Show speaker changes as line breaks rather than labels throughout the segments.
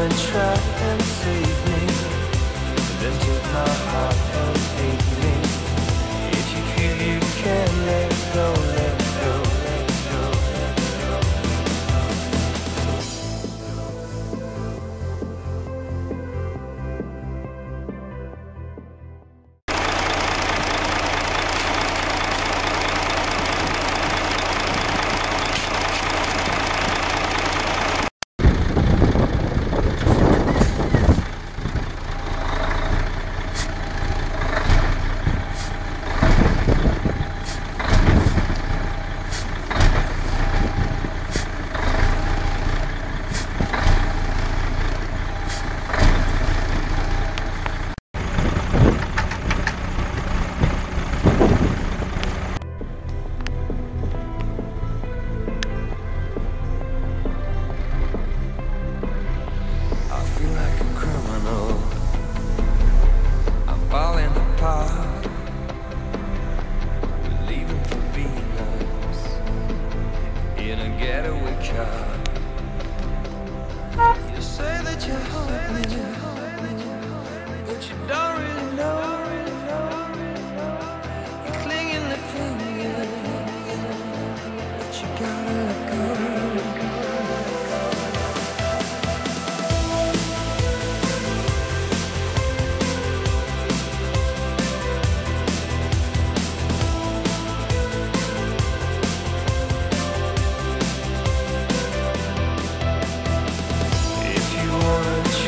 wanna try and save me, then take my heart and hate me. If you feel you can let go, let go, let go, let go. You say that you hold me, but you don't really know. You're clinging to fingers, but you gotta let go.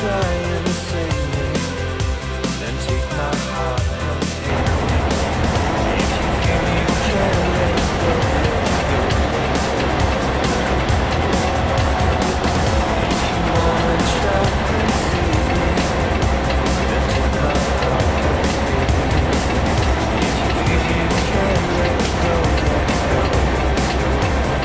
Try and save me, then take my heart and hate me. If you feel you can let go, let go, let go. If you wanna try and save me, then take my heart and hate me. If you feel you can let go, let go, let go.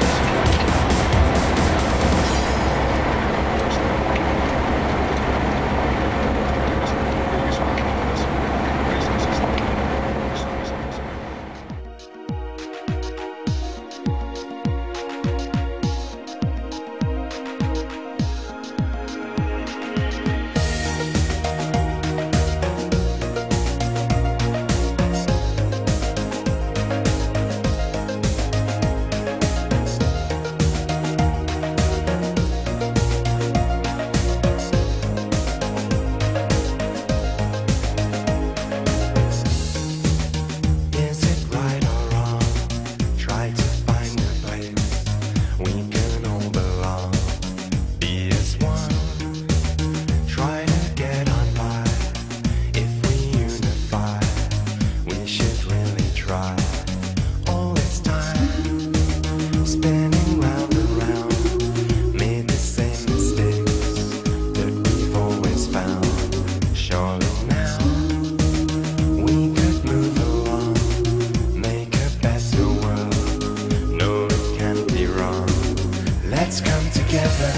Let's come together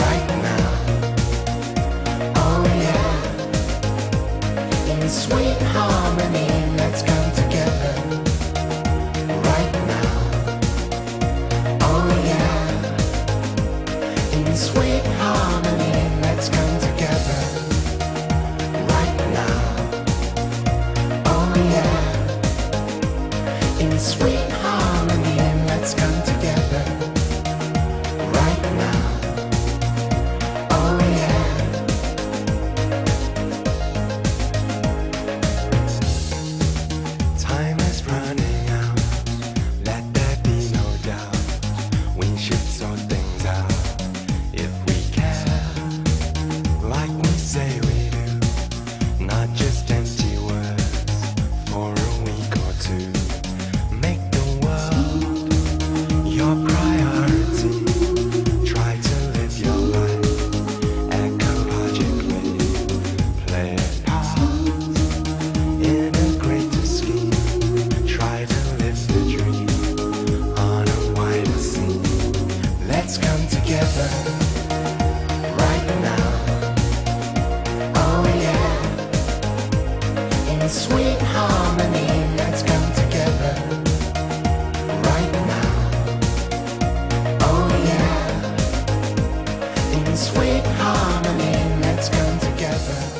right now. Oh yeah, in sweet harmony. Let's come together right now. Oh yeah, in sweet harmony. Let's come together right now. Oh yeah, in sweet harmony. Let's come together. Sort things out if we care.
sweet harmony. Let's come together.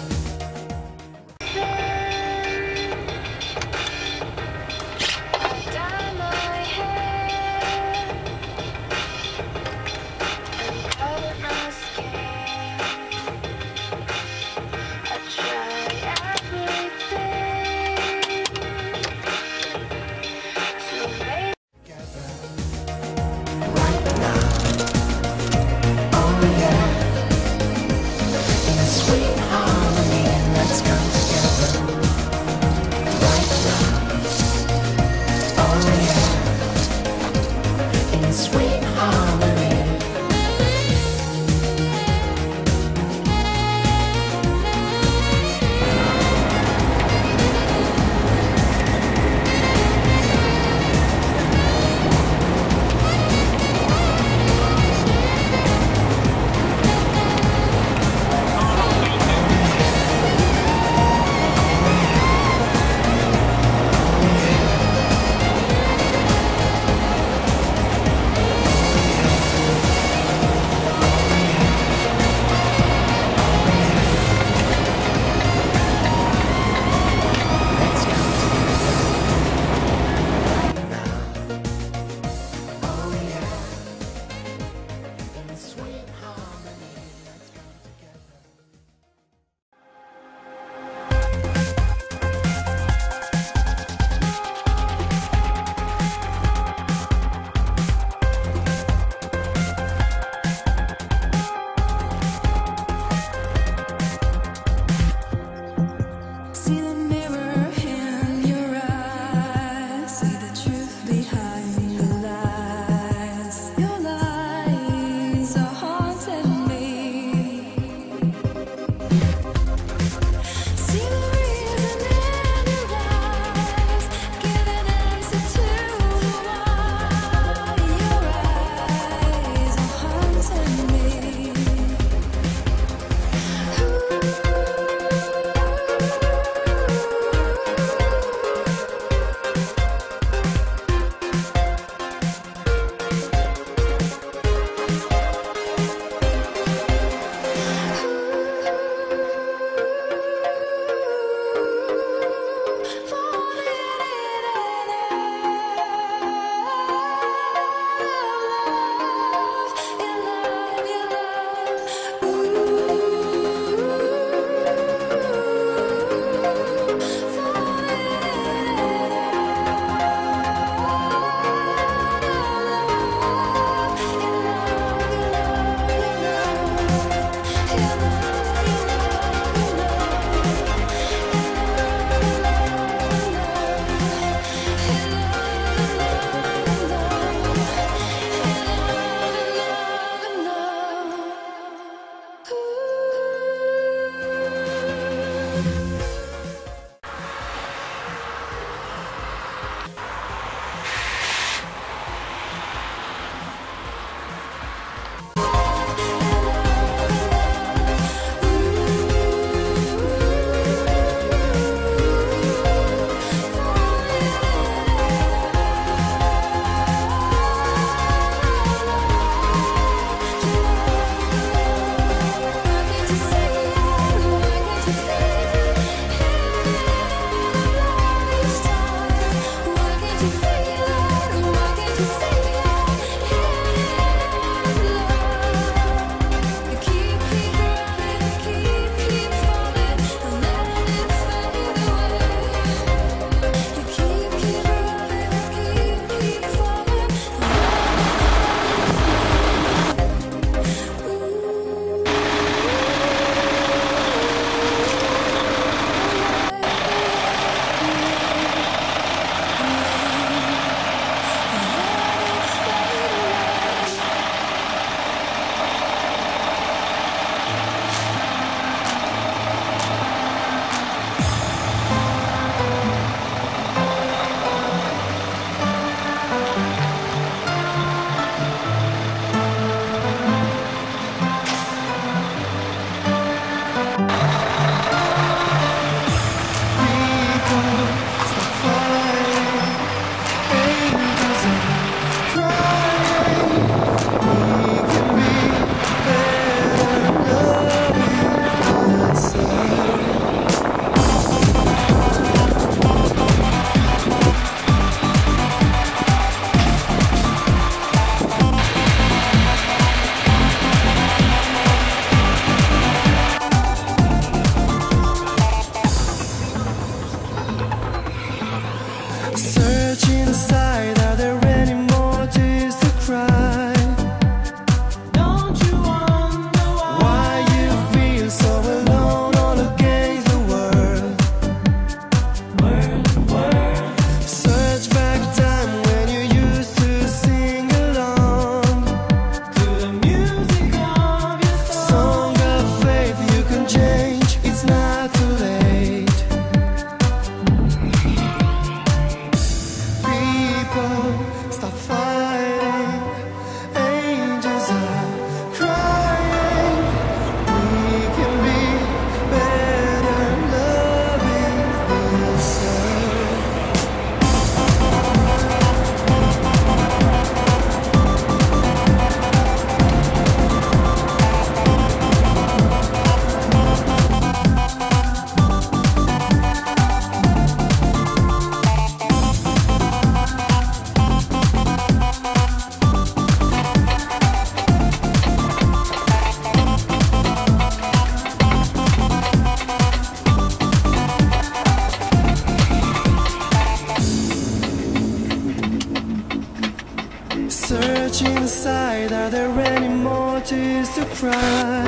inside, are there any more tears to cry?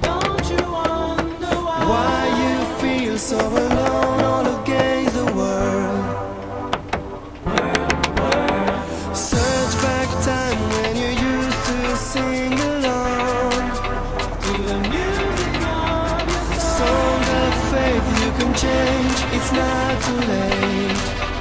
Don't you wonder
Why you feel so alone all against the world? Search back time when you used to sing along
to the music of your
song of faith. You can change, it's not too late.